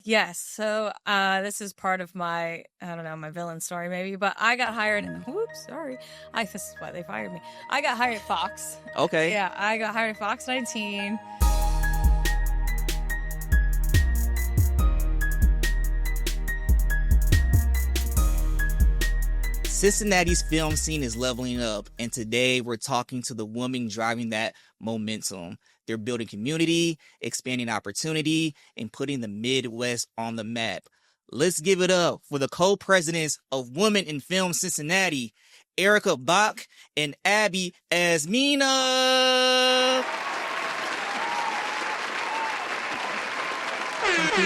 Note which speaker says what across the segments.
Speaker 1: Yes. So this is part of my, I don't know, my villain story maybe, but I got hired. Whoops, sorry. This is why they fired me. I got hired at Fox.
Speaker 2: Okay.
Speaker 1: Yeah, I got hired at Fox 19.
Speaker 2: Cincinnati's film scene is leveling up, and today we're talking to the woman driving that momentum. They're building community, expanding opportunity, and putting the Midwest on the map. Let's give it up for the co-presidents of Women in Film Cincinnati, Erica Bock and Abi Esmena.
Speaker 3: Thank you.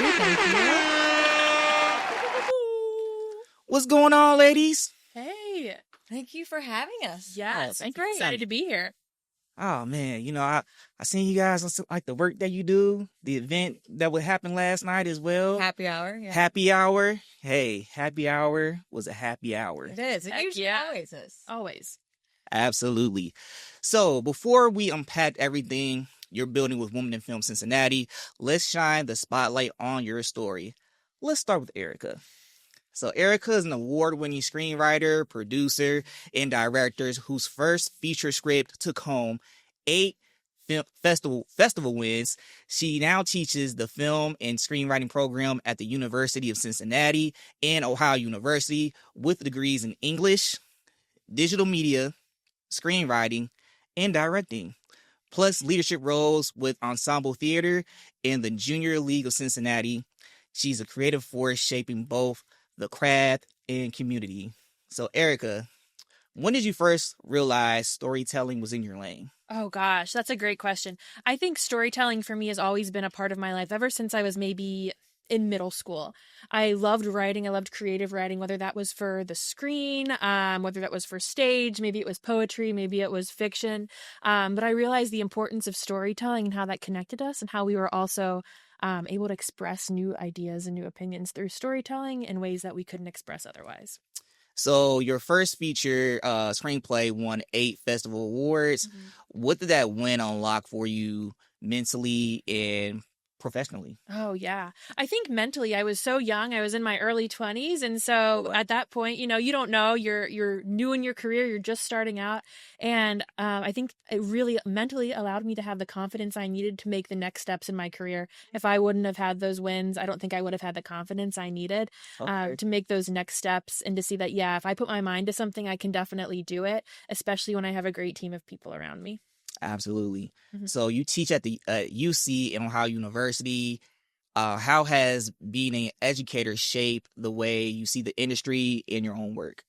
Speaker 2: What's going on, ladies?
Speaker 1: Hey, thank you for having us.
Speaker 3: Yes, I'm excited to be here.
Speaker 2: Oh man, I seen you guys on like the work that you do, the event that would happen last night as well.
Speaker 1: Happy hour. Yeah.
Speaker 2: Happy hour. Hey, happy hour was a happy hour.
Speaker 1: It is. It usually always is.
Speaker 3: Always.
Speaker 2: Absolutely. So before we unpack everything you're building with Women in Film Cincinnati, let's shine the spotlight on your story. Let's start with Erica. So Erica is an award-winning screenwriter, producer, and director whose first feature script took home 8 festival wins. She now teaches the film and screenwriting program at the University of Cincinnati and Ohio University with degrees in English, digital media, screenwriting, and directing, plus leadership roles with Ensemble Theater and the Junior League of Cincinnati. She's a creative force shaping both the craft and community. So Erica, when did you first realize storytelling was in your lane?
Speaker 3: Oh gosh, that's a great question. I think storytelling for me has always been a part of my life ever since I was maybe in middle school. I loved writing. I loved creative writing, whether that was for the screen, whether that was for stage, maybe it was poetry, maybe it was fiction. But I realized the importance of storytelling and how that connected us and how we were also able to express new ideas and new opinions through storytelling in ways that we couldn't express otherwise.
Speaker 2: So your first feature screenplay won 8 festival awards. Mm-hmm. What did that win unlock for you mentally and professionally?
Speaker 3: Oh, yeah. I think mentally, I was so young. I was in my early 20s. And so at that point, you don't know. You're new in your career. You're just starting out. And I think it really mentally allowed me to have the confidence I needed to make the next steps in my career. If I wouldn't have had those wins, I don't think I would have had the confidence I needed to make those next steps and to see that, yeah, if I put my mind to something, I can definitely do it, especially when I have a great team of people around me.
Speaker 2: Absolutely. Mm-hmm. So you teach at the UC and Ohio University. How has being an educator shaped the way you see the industry and your own work?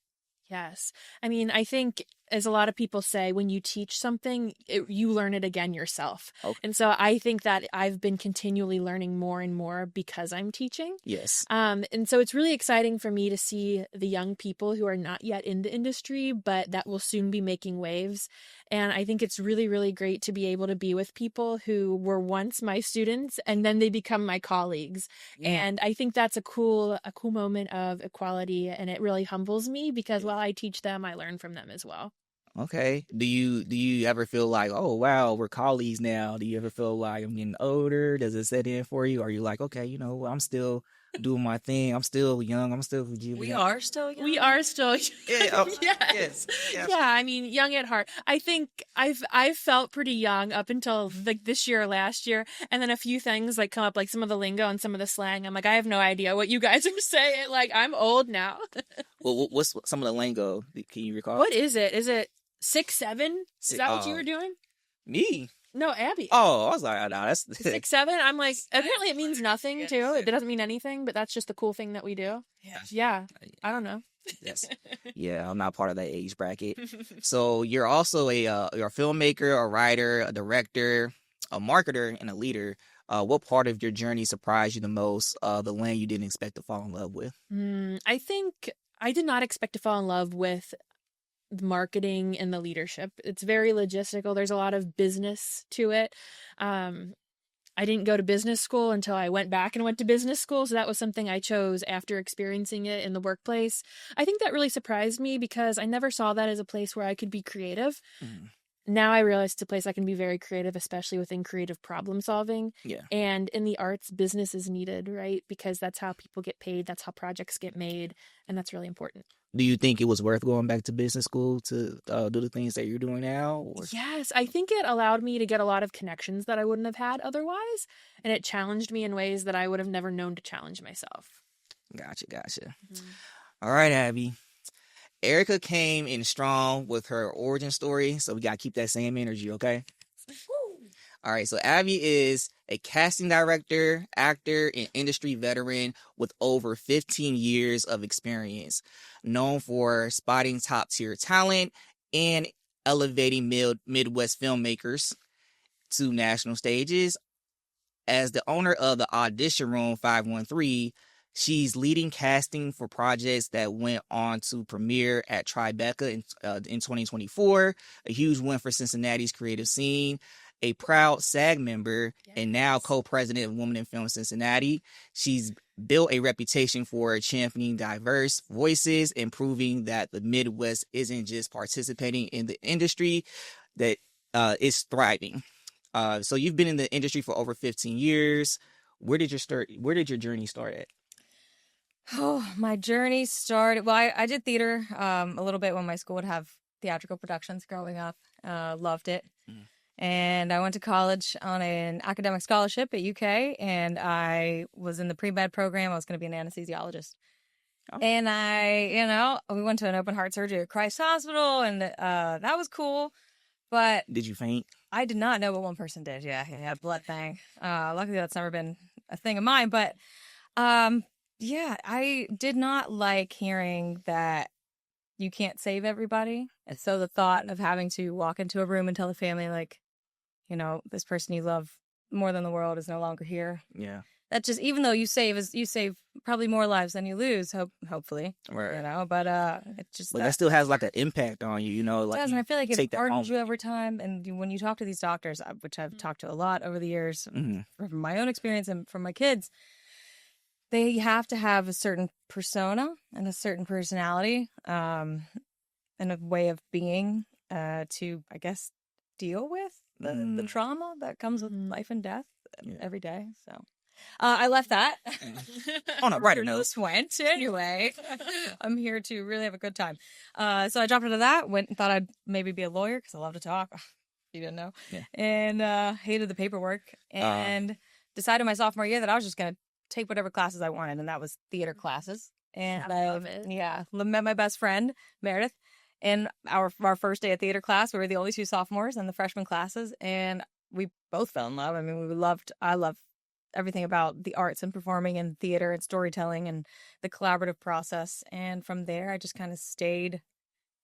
Speaker 3: Yes. I mean, I think, as a lot of people say, when you teach something, you learn it again yourself. Okay. And so I think that I've been continually learning more and more because I'm teaching.
Speaker 2: Yes.
Speaker 3: And so it's really exciting for me to see the young people who are not yet in the industry, but that will soon be making waves. And I think it's really, really great to be able to be with people who were once my students and then they become my colleagues. Yeah. And I think that's a cool moment of equality. And it really humbles me because while I teach them, I learn from them as well.
Speaker 2: Okay. Do you ever feel like, oh, wow, we're colleagues now? Do you ever feel like I'm getting older? Does it set in for you? Or are you like, okay, I'm still doing my thing. I'm still young. I'm still
Speaker 1: We are still young.
Speaker 3: We are still young.
Speaker 2: Yeah,
Speaker 3: yes. Yeah, I mean, young at heart. I think I've felt pretty young up until like this year or last year. And then a few things like come up, like some of the lingo and some of the slang. I'm like, I have no idea what you guys are saying. Like, I'm old now.
Speaker 2: Well, what's some of the lingo? Can you recall?
Speaker 3: What is it? Is it 6, 7? Is that what you were doing?
Speaker 2: Me?
Speaker 3: No, Abby.
Speaker 2: Oh, I was like, no, that's
Speaker 3: 6, 7. I'm like, apparently it means nothing too. It doesn't mean anything, but that's just the cool thing that we do. Yeah. I don't know.
Speaker 2: Yes. Yeah, I'm not part of that age bracket. So you're also you're a filmmaker, a writer, a director, a marketer, and a leader. What part of your journey surprised you the most? The lane you didn't expect to fall in love with?
Speaker 3: I think I did not expect to fall in love with the marketing and the leadership. It's very logistical. There's a lot of business to it. I didn't go to business school until I went back and went to business school. So that was something I chose after experiencing it in the workplace. I think that really surprised me because I never saw that as a place where I could be creative. now I realize it's a place I can be very creative, especially within creative problem solving.
Speaker 2: Yeah.
Speaker 3: And in the arts, business is needed, right? Because that's how people get paid. That's how projects get made. And that's really important.
Speaker 2: Do you think it was worth going back to business school to do the things that you're doing now? Or?
Speaker 3: Yes, I think it allowed me to get a lot of connections that I wouldn't have had otherwise. And it challenged me in ways that I would have never known to challenge myself.
Speaker 2: Gotcha.
Speaker 3: Mm-hmm.
Speaker 2: All right, Abby. Erica came in strong with her origin story, so we got to keep that same energy, okay? All right, so Abby is a casting director, actor, and industry veteran with over 15 years of experience, known for spotting top-tier talent and elevating Midwest filmmakers to national stages. As the owner of the Audition Room 513, she's leading casting for projects that went on to premiere at Tribeca in 2024, a huge win for Cincinnati's creative scene. A proud SAG member and now co-president of Women in Film Cincinnati. She's built a reputation for championing diverse voices and proving that the Midwest isn't just participating in the industry, that it's thriving. So you've been in the industry for over 15 years. Where did your journey start at?
Speaker 1: Oh, my journey started. Well, I did theater a little bit when my school would have theatrical productions growing up. Loved it. Mm. And I went to college on an academic scholarship at UK, and I was in the pre-med program. I was going to be an anesthesiologist. Oh. And we went to an open heart surgery at Christ Hospital, and that was cool. But
Speaker 2: did you faint?
Speaker 1: I did not know, but one person did. Yeah, he had a blood thing. Luckily, that's never been a thing of mine. But yeah, I did not like hearing that you can't save everybody. And so the thought of having to walk into a room and tell the family, like, this person you love more than the world is no longer here.
Speaker 2: Yeah.
Speaker 1: That just, even though you save probably more lives than you lose, hopefully.
Speaker 2: Right.
Speaker 1: But it just.
Speaker 2: But that still has like an impact on you, Like,
Speaker 1: it does, and I feel like it hardens you over time. And when you talk to these doctors, which I've talked to a lot over the years, from my own experience and from my kids, they have to have a certain persona and a certain personality, and a way of being to, I guess, deal with the trauma that comes with life and death every day. So I left that.
Speaker 2: On a brighter note.
Speaker 1: This went anyway. I'm here to really have a good time. So I dropped into that. Went and thought I'd maybe be a lawyer because I love to talk. You didn't know. Yeah. And hated the paperwork. And decided my sophomore year that I was just gonna take whatever classes I wanted, and that was theater classes. And
Speaker 3: I love it.
Speaker 1: Yeah, met my best friend Meredith. And our first day of theater class, we were the only two sophomores in the freshman classes, and we both fell in love. I mean, I love everything about the arts and performing and theater and storytelling and the collaborative process. And from there, I just kind of stayed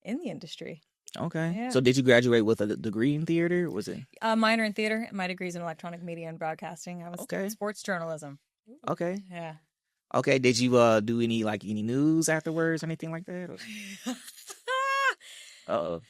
Speaker 1: in the industry.
Speaker 2: Okay.
Speaker 1: Yeah.
Speaker 2: So did you graduate with a degree in theater? Was it?
Speaker 1: A minor in theater. My degree's in electronic media and broadcasting. I was in sports journalism.
Speaker 2: Okay.
Speaker 1: Yeah.
Speaker 2: Okay. Did you do any news afterwards or anything like that? Uh-oh.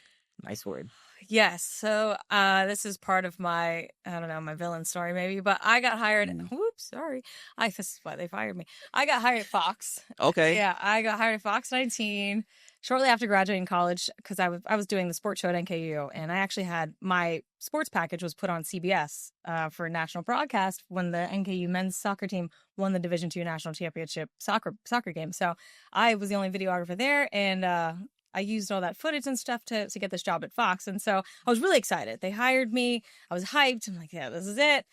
Speaker 2: Nice word.
Speaker 1: Yes. So this is part of my, I don't know, my villain story maybe, but I got hired. Whoops, sorry. This is why they fired me. I got hired at Fox.
Speaker 2: Okay.
Speaker 1: Yeah, I got hired at Fox 19 shortly after graduating college because I was doing the sports show at NKU, and I actually had my sports package was put on CBS for a national broadcast when the NKU men's soccer team won the Division II national championship soccer game. So I was the only videographer there, and I used all that footage and stuff to get this job at Fox. And so I was really excited. They hired me. I was hyped. I'm like, yeah, this is it.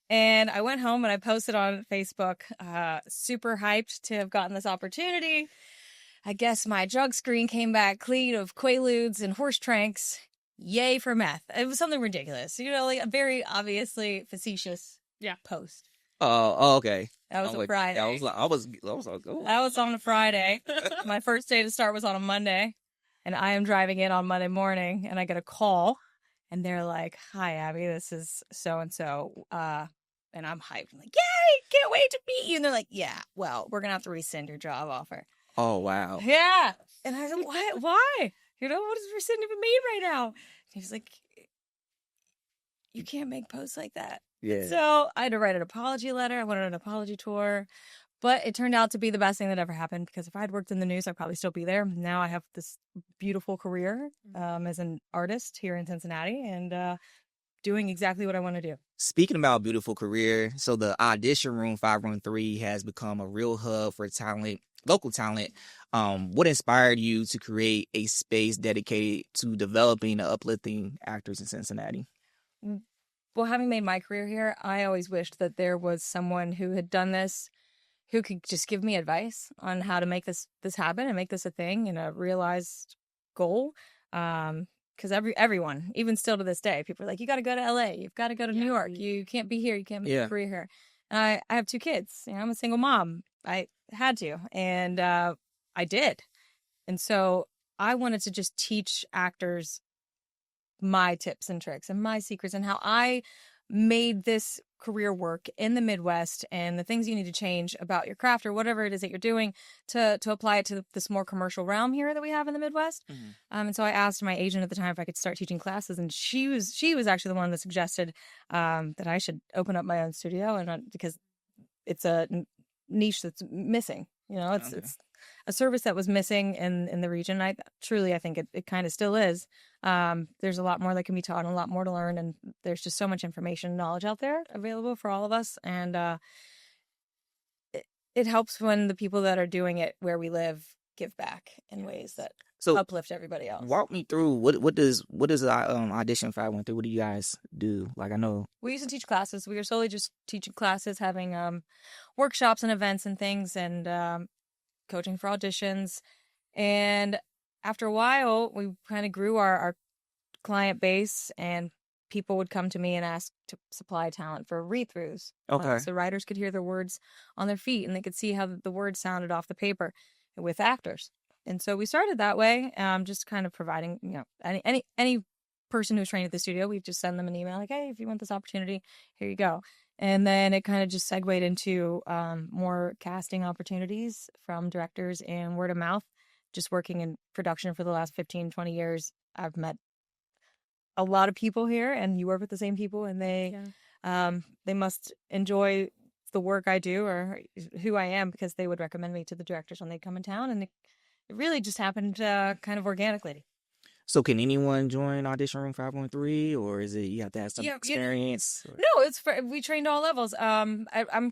Speaker 1: And I went home and I posted on Facebook, super hyped to have gotten this opportunity. I guess my drug screen came back clean of Quaaludes and horse tranks. Yay for meth. It was something ridiculous. Like a very obviously facetious post.
Speaker 2: Oh, okay.
Speaker 1: That was a Friday.
Speaker 2: I was like, oh.
Speaker 1: That was on a Friday. My first day to start was on a Monday. And I am driving in on Monday morning, and I get a call, and they're like, "Hi, Abby, this is so-and-so." And I'm hyped. I'm like, "Yay, can't wait to meet you." And they're like, "Yeah, well, we're going to have to rescind your job offer."
Speaker 2: Oh, wow.
Speaker 1: Yeah. And I said, "What? Why? What does rescind even mean right now?" And he was like, "You can't make posts like that."
Speaker 2: Yeah.
Speaker 1: So I had to write an apology letter. I went on an apology tour. But it turned out to be the best thing that ever happened, because if I had worked in the news, I'd probably still be there. Now I have this beautiful career as an artist here in Cincinnati, and doing exactly what I want to do.
Speaker 2: Speaking about beautiful career, so the audition room 513 has become a real hub for talent, local talent. What inspired you to create a space dedicated to developing and uplifting actors in Cincinnati?
Speaker 1: Well, having made my career here, I always wished that there was someone who had done this, who could just give me advice on how to make this happen and make this a thing and a realized goal. Because everyone, even still to this day, people are like, you got to go to LA, you've got to go to New York, you can't be here, you can't make a career here. And I have 2 kids. You know, I'm a single mom. I had to, and I did. And so I wanted to just teach actors my tips and tricks and my secrets and how I made this career work in the Midwest, and the things you need to change about your craft or whatever it is that you're doing to apply it to this more commercial realm here that we have in the Midwest. And so I asked my agent at the time if I could start teaching classes, and she was actually the one that suggested that I should open up my own studio, and because it's a niche that's missing. You know, it's a service that was missing in the region. I think it kind of still is. There's a lot more that can be taught and a lot more to learn, and there's just so much information and knowledge out there available for all of us. And it helps when the people that are doing it where we live give back in ways that uplift everybody else.
Speaker 2: Walk me through what does Audition 513? What do you guys do? Like, I know
Speaker 1: we used to teach classes. We were solely just teaching classes, having workshops and events and things, and coaching for auditions. And after a while, we kind of grew our client base, and people would come to me and ask to supply talent for read-throughs.
Speaker 2: Okay.
Speaker 1: So writers could hear their words on their feet, and they could see how the words sounded off the paper with actors. And so we started that way, just kind of providing, you know, any person who's trained at the studio, we just send them an email like, hey, if you want this opportunity, here you go. And then it kind of just segued into more casting opportunities from directors and word of mouth. Just working in production for the last 15, 20 years, I've met a lot of people here, and you work with the same people, and they must enjoy the work I do or who I am, because they would recommend me to the directors when they come in town. And it really just happened kind of organically.
Speaker 2: So can anyone join Audition Room 513, or is it you have to have some experience?
Speaker 1: No, we trained all levels. I'm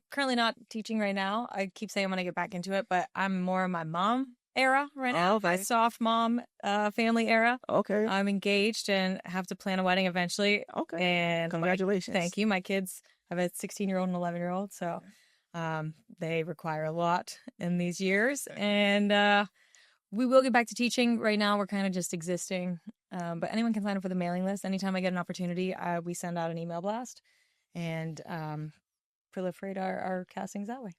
Speaker 1: currently not teaching right now. I keep saying I'm going to get back into it, but I'm more in my mom era right now. My soft mom family era.
Speaker 2: Okay.
Speaker 1: I'm engaged and have to plan a wedding eventually.
Speaker 2: Okay.
Speaker 1: And
Speaker 2: congratulations.
Speaker 1: Thank you. My kids have a 16-year-old and 11-year-old, so they require a lot in these years. And we will get back to teaching. Right now, we're kind of just existing. But anyone can sign up for the mailing list. Anytime I get an opportunity, we send out an email blast and proliferate our castings that way.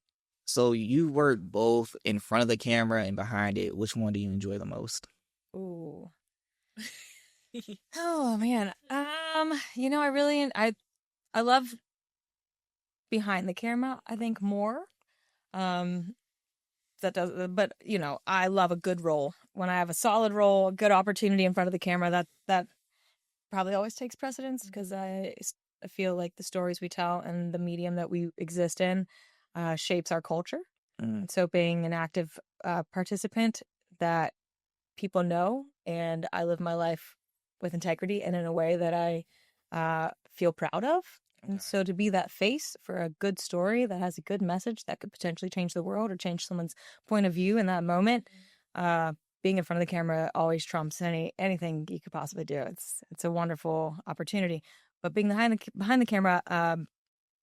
Speaker 2: So you work both in front of the camera and behind it. Which one do you enjoy the most?
Speaker 1: Ooh. Oh, man. You know, I love behind the camera, I think, more. But you know, I love a good role. When I have a solid role, a good opportunity in front of the camera, that probably always takes precedence, because I feel like the stories we tell and the medium that we exist in shapes our culture. So being an active participant that people know, and I live my life with integrity and in a way that I feel proud of. And so to be that face for a good story that has a good message that could potentially change the world or change someone's point of view in that moment, being in front of the camera always trumps anything you could possibly do. It's a wonderful opportunity. But being behind the camera,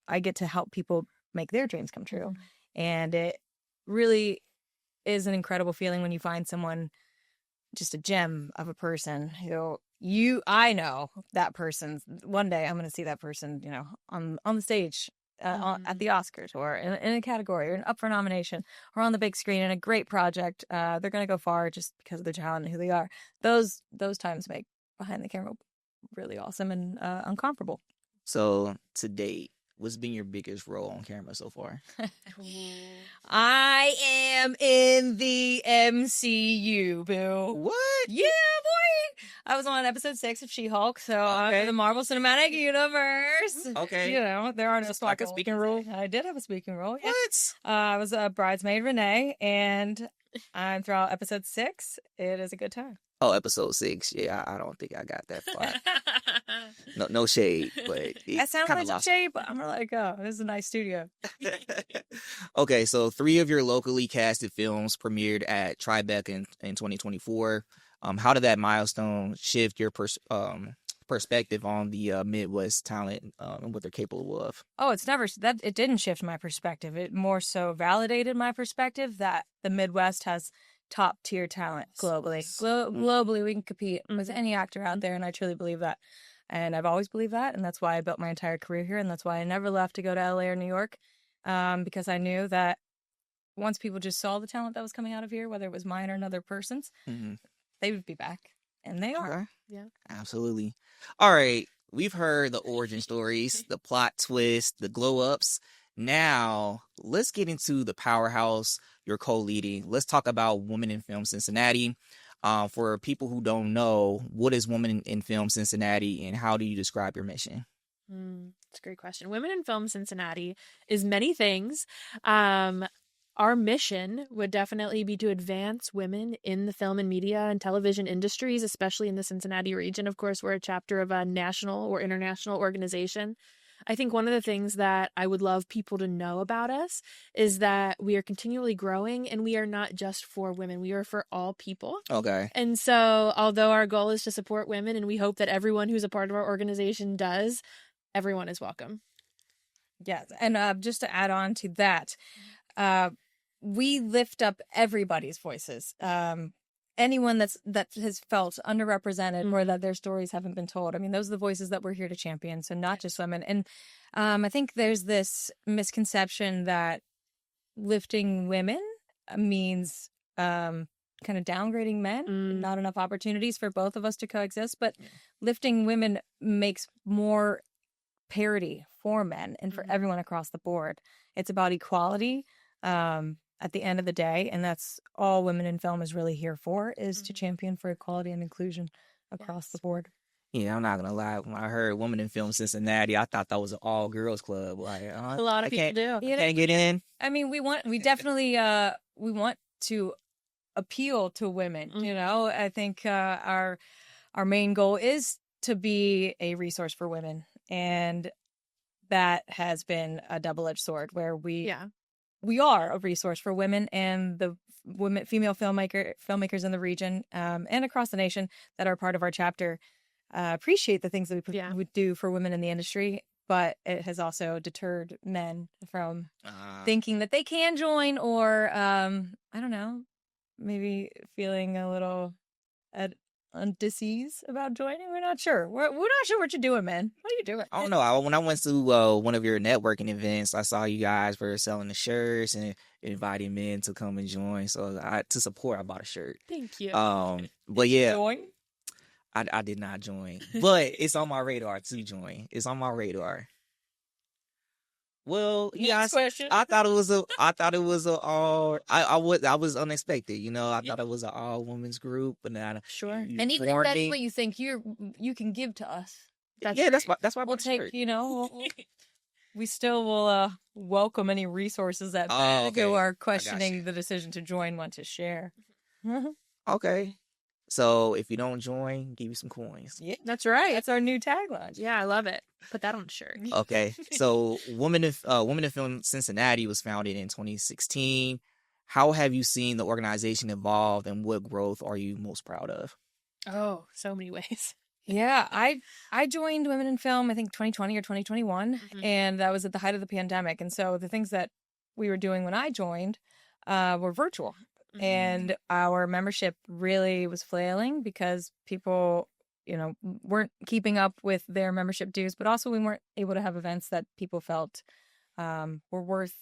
Speaker 1: I get to help people make their dreams come true. And it really is an incredible feeling when you find someone, just a gem of a person who I know that person. One day I'm going to see that person, you know, on the stage at the Oscars, or in a category, or up for nomination, or on the big screen in a great project. They're going to go far just because of their talent and who they are. Those times make behind the camera really awesome and uncomparable.
Speaker 2: So to date, what's been your biggest role on camera so far?
Speaker 1: I am in the MCU, boo.
Speaker 2: What?
Speaker 1: Yeah, boy. I was on episode 6 of She-Hulk, so
Speaker 2: Okay.
Speaker 1: the Marvel Cinematic Universe.
Speaker 2: Okay.
Speaker 1: You know, there are no
Speaker 2: Like
Speaker 1: swag
Speaker 2: a speaking role?
Speaker 1: I did have a speaking role. Yeah.
Speaker 2: What?
Speaker 1: I was a bridesmaid Renee, and I'm throughout episode 6. It is a good time.
Speaker 2: Oh, episode 6. Yeah, I don't think I got that far. No shade, but
Speaker 1: That sounds
Speaker 2: kind
Speaker 1: like
Speaker 2: of
Speaker 1: some
Speaker 2: lost.
Speaker 1: shade, but I'm like, oh, this is a nice studio.
Speaker 2: Okay, so 3 of your locally casted films premiered at Tribeca in 2024. How did that milestone shift your perspective on the Midwest talent and what they're capable of?
Speaker 1: Oh, it didn't shift my perspective. It more so validated my perspective that the Midwest has top tier talent globally. Globally, we can compete with any actor out there, and I truly believe that. And I've always believed that, and that's why I built my entire career here, and that's why I never left to go to LA or New York, because I knew that once people just saw the talent that was coming out of here, whether it was mine or another person's, they would be back, and they are.
Speaker 2: Okay.
Speaker 3: Yeah.
Speaker 2: Absolutely. All right, we've heard the origin stories, the plot twist, the glow ups. Now, let's get into the powerhouse you're co-leading. Let's talk about Women in Film Cincinnati. For people who don't know, what is Women in Film Cincinnati, and how do you describe your mission?
Speaker 3: That's a great question. Women in Film Cincinnati is many things. Our mission would definitely be to advance women in the film and media and television industries, especially in the Cincinnati region. Of course, we're a chapter of a national or international organization. I think one of the things that I would love people to know about us is that we are continually growing, and we are not just for women. We are for all people.
Speaker 2: Okay.
Speaker 3: And so, although our goal is to support women, and we hope that everyone who's a part of our organization does, everyone is welcome.
Speaker 1: Yes, and just to add on to that, we lift up everybody's voices. Anyone that has felt underrepresented or that their stories haven't been told. I mean, those are the voices that we're here to champion. So not just women. And I think there's this misconception that lifting women means kind of downgrading men. Not enough opportunities for both of us to coexist. But lifting women makes more parity for men and for everyone across the board. It's about equality. At the end of the day, and that's all Women in Film is really here for, is to champion for equality and inclusion across the board.
Speaker 2: Yeah, I'm not gonna lie. When I heard Women in Film Cincinnati, I thought that was an all girls club. Like
Speaker 3: A lot of people do.
Speaker 2: Can't get in.
Speaker 1: I mean, we definitely we want to appeal to women. You know, I think our main goal is to be a resource for women, and that has been a double-edged sword where we are a resource for women, and the female filmmakers in the region and across the nation that are part of our chapter appreciate the things that we do for women in the industry. But it has also deterred men from thinking that they can join, or I don't know, maybe feeling a little at dis-ease about joining. We're not sure. We're not sure what you're doing, man. What are you doing?
Speaker 2: I don't know. When I went to one of your networking events, I saw you guys were selling the shirts and inviting men to come and join. So to support, I bought a shirt.
Speaker 3: Thank you.
Speaker 2: But yeah,
Speaker 1: Join?
Speaker 2: I did not join, but it's on my radar to join. It's on my radar. Well,
Speaker 1: Next question.
Speaker 2: I thought it was I was unexpected. You know, I thought it was an all women's group, but then
Speaker 3: Sure.
Speaker 1: And even if that's what you think you can give to us.
Speaker 2: That's why I
Speaker 1: We'll
Speaker 2: bought the
Speaker 1: take,
Speaker 2: shirt.
Speaker 1: you know, we still will welcome any resources that who are questioning the decision to join want to share.
Speaker 2: Okay. So if you don't join, give you some coins.
Speaker 1: Yeah,
Speaker 3: That's right.
Speaker 1: that's our new tagline.
Speaker 3: Yeah, I love it. Put that on a shirt.
Speaker 2: Okay. So Women in Film Cincinnati was founded in 2016. How have you seen the organization evolve, and what growth are you most proud of?
Speaker 3: Oh, so many ways.
Speaker 1: Yeah, I joined Women in Film, I think 2020 or 2021, and that was at the height of the pandemic. And so the things that we were doing when I joined were virtual. And our membership really was flailing because people, you know, weren't keeping up with their membership dues, but also we weren't able to have events that people felt were worth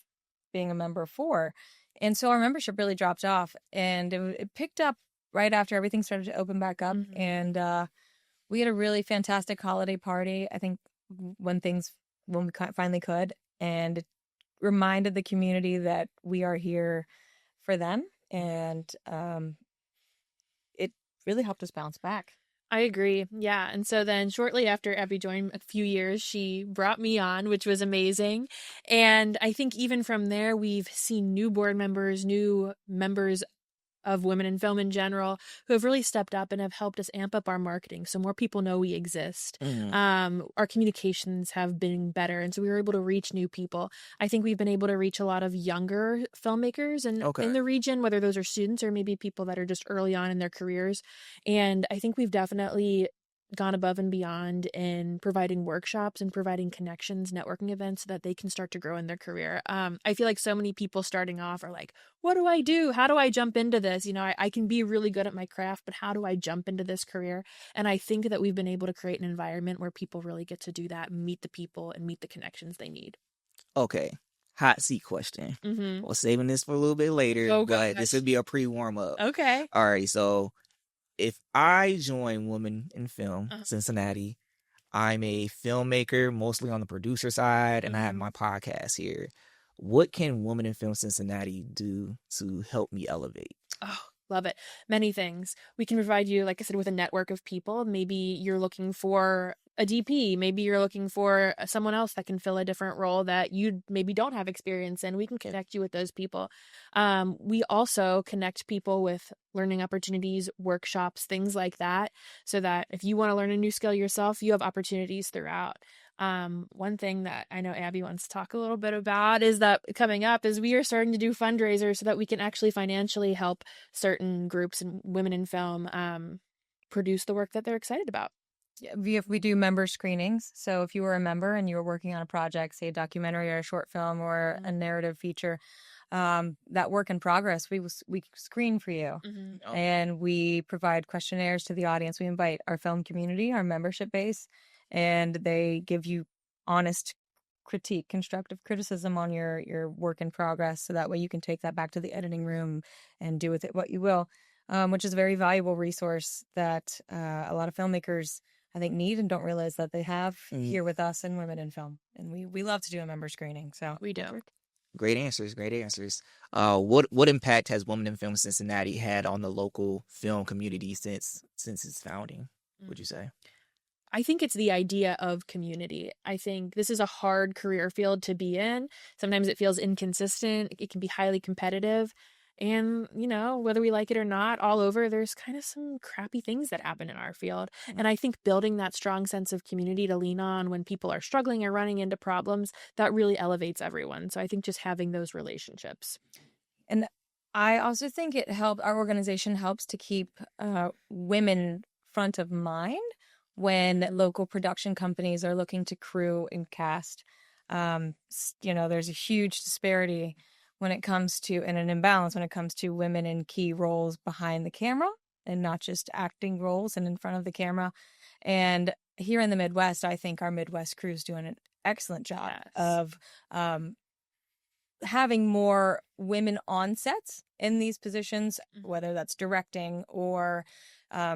Speaker 1: being a member for. And so our membership really dropped off, and it picked up right after everything started to open back up. And we had a really fantastic holiday party, I think, when we finally could. And it reminded the community that we are here for them. And it really helped us bounce back.
Speaker 3: I agree. Yeah. And so then shortly after Abby joined, a few years, she brought me on, which was amazing. And I think even from there, we've seen new board members, new members of women in film in general who have really stepped up and have helped us amp up our marketing so more people know we exist. Our communications have been better, and so we were able to reach new people. I think we've been able to reach a lot of younger filmmakers in the region, whether those are students or maybe people that are just early on in their careers. And I think we've definitely gone above and beyond in providing workshops and providing connections, networking events so that they can start to grow in their career. I feel like so many people starting off are like, what do I do? How do I jump into this? You know, I can be really good at my craft, but how do I jump into this career? And I think that we've been able to create an environment where people really get to do that, meet the people and meet the connections they need.
Speaker 2: Okay. Hot seat question.
Speaker 3: Mm-hmm.
Speaker 2: We're saving this for a little bit later,
Speaker 3: Oh,
Speaker 2: but
Speaker 3: gosh.
Speaker 2: this would be a pre-warm up.
Speaker 3: Okay.
Speaker 2: All right. So if I join Women in Film Cincinnati, I'm a filmmaker, mostly on the producer side, and I have my podcast here. What can Women in Film Cincinnati do to help me elevate?
Speaker 3: Oh, love it. Many things. We can provide you, like I said, with a network of people. Maybe you're looking for a DP. Maybe you're looking for someone else that can fill a different role that you maybe don't have experience in. We can connect you with those people. We also connect people with learning opportunities, workshops, things like that, so that if you want to learn a new skill yourself, you have opportunities throughout. One thing that I know Abby wants to talk a little bit about is that coming up is we are starting to do fundraisers so that we can actually financially help certain groups and women in film produce the work that they're excited about.
Speaker 1: Yeah, we do member screenings. So if you were a member and you were working on a project, say a documentary or a short film or a narrative feature, that work in progress, we screen for you. And we provide questionnaires to the audience. We invite our film community, our membership base, and they give you honest critique, constructive criticism on your work in progress. So that way you can take that back to the editing room and do with it what you will, which is a very valuable resource that a lot of filmmakers, I think, need and don't realize that they have here with us and Women in Film. And we love to do a member screening. So
Speaker 3: we do.
Speaker 2: Great answers. Great answers. What impact has Women in Film Cincinnati had on the local film community since its founding, would you say?
Speaker 3: I think it's the idea of community. I think this is a hard career field to be in. Sometimes it feels inconsistent. It can be highly competitive. And, you know, whether we like it or not, all over, there's kind of some crappy things that happen in our field. And I think building that strong sense of community to lean on when people are struggling or running into problems, that really elevates everyone. So I think just having those relationships.
Speaker 1: And I also think our organization helps to keep women front of mind when local production companies are looking to crew and cast. You know, there's a huge disparity when it comes to, and an imbalance when it comes to women in key roles behind the camera and not just acting roles and in front of the camera. And here in the Midwest, I think our Midwest crew is doing an excellent job of having more women on sets in these positions, whether that's directing or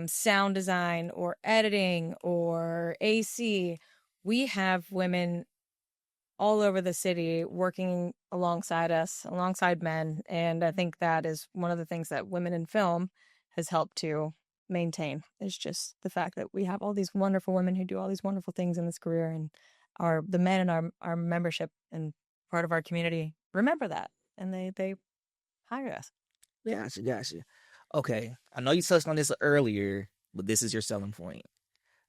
Speaker 1: sound design or editing or AC. We have women all over the city working alongside us, alongside men. And I think that is one of the things that Women in Film has helped to maintain, is just the fact that we have all these wonderful women who do all these wonderful things in this career, and the men in our membership and part of our community remember that, and they hire us.
Speaker 2: Gotcha. Okay, I know you touched on this earlier, but this is your selling point.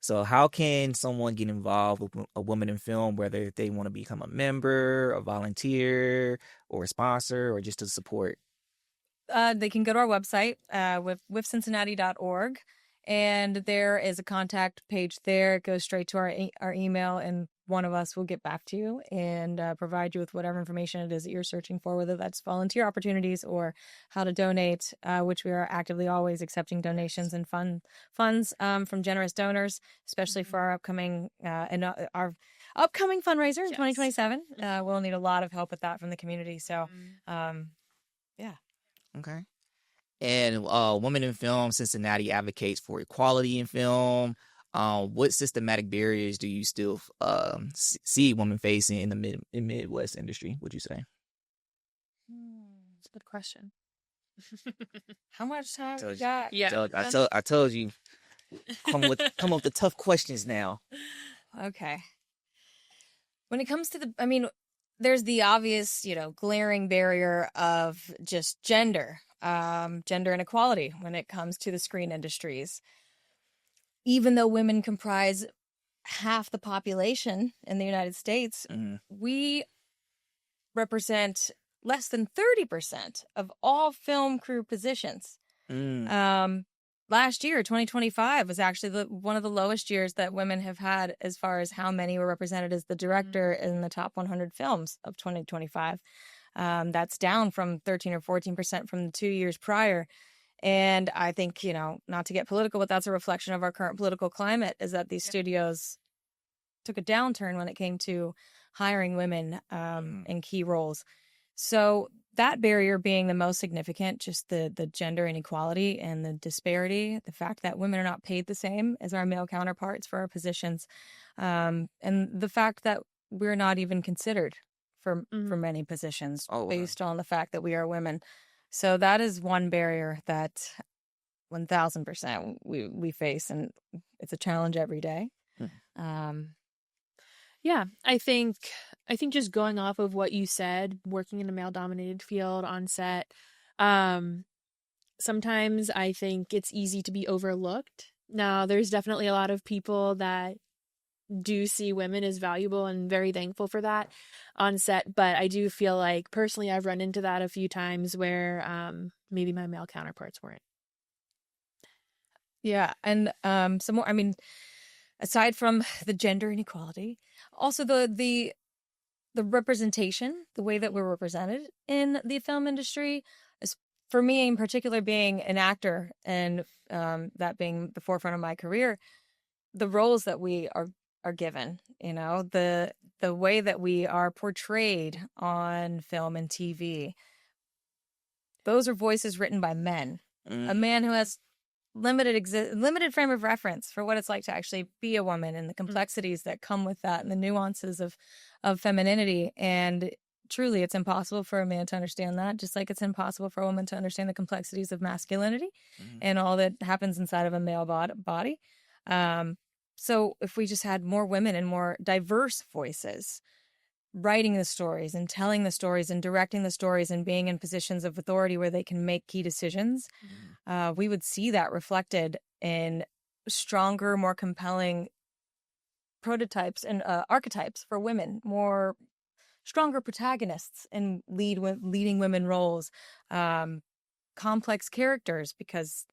Speaker 2: So how can someone get involved with a Woman in Film, whether they want to become a member, a volunteer, or a sponsor, or just to support?
Speaker 1: They can go to our website, wifcincinnati.org, and there is a contact page there. It goes straight to our email, and one of us will get back to you and provide you with whatever information it is that you're searching for, whether that's volunteer opportunities or how to donate, which we are actively always accepting donations and funds from generous donors, especially for our upcoming fundraiser in 2027. We'll need a lot of help with that from the community. So, yeah.
Speaker 2: Okay. And Women in Film Cincinnati advocates for equality in film. What systematic barriers do you still see women facing in the Midwest industry, would you say?
Speaker 3: That's a good question.
Speaker 1: How much time we got?
Speaker 3: Yeah.
Speaker 2: I told you. come up with the tough questions now.
Speaker 1: Okay. When it comes to there's the obvious, glaring barrier of just gender inequality when it comes to the screen industries. Even though women comprise half the population in the United States, we represent less than 30% of all film crew positions. Last year, 2025, was actually one of the lowest years that women have had as far as how many were represented as the director in the top 100 films of 2025. That's down from 13 or 14% from the 2 years prior. And I think, not to get political, but that's a reflection of our current political climate, is that these studios took a downturn when it came to hiring women in key roles. So that barrier being the most significant, just the gender inequality and the disparity, the fact that women are not paid the same as our male counterparts for our positions, and the fact that we're not even considered for many positions based on the fact that we are women. So that is one barrier that 1,000% we face, and it's a challenge every day.
Speaker 3: Yeah, I think just going off of what you said, working in a male-dominated field on set, sometimes I think it's easy to be overlooked. Now, there's definitely a lot of people that do see women as valuable and very thankful for that on set, but I do feel like personally I've run into that a few times where maybe my male counterparts weren't.
Speaker 1: Yeah, and some more. Aside from the gender inequality, also the representation, the way that we're represented in the film industry, is, for me in particular, being an actor and that being the forefront of my career, the roles that we are given, the way that we are portrayed on film and TV, those are voices written by men. A man who has limited frame of reference for what it's like to actually be a woman and the complexities that come with that and the nuances of femininity. And truly, it's impossible for a man to understand that, just like it's impossible for a woman to understand the complexities of masculinity and all that happens inside of a male body. So if we just had more women and more diverse voices writing the stories and telling the stories and directing the stories and being in positions of authority where they can make key decisions, we would see that reflected in stronger, more compelling prototypes and archetypes for women, more stronger protagonists in leading women roles, complex characters, because